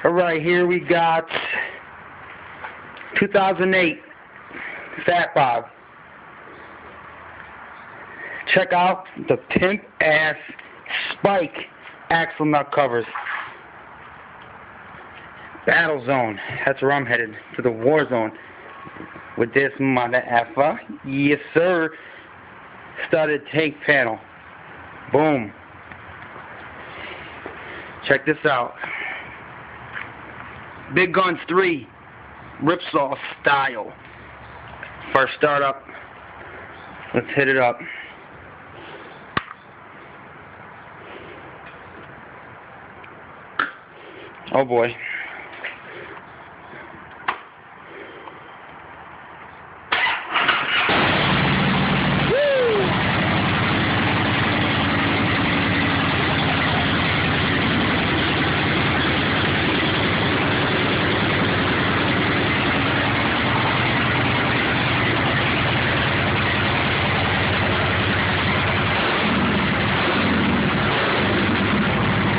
Alright, here we got 2008 Fat Bob. Check out the pimp ass spike axle nut covers. Battle zone. That's where I'm headed, to the war zone with this mother effer. Yes sir. Studded tank panel. Boom. Check this out. Big Guns 3 Ripsaw style. First startup. Let's hit it up. Oh boy.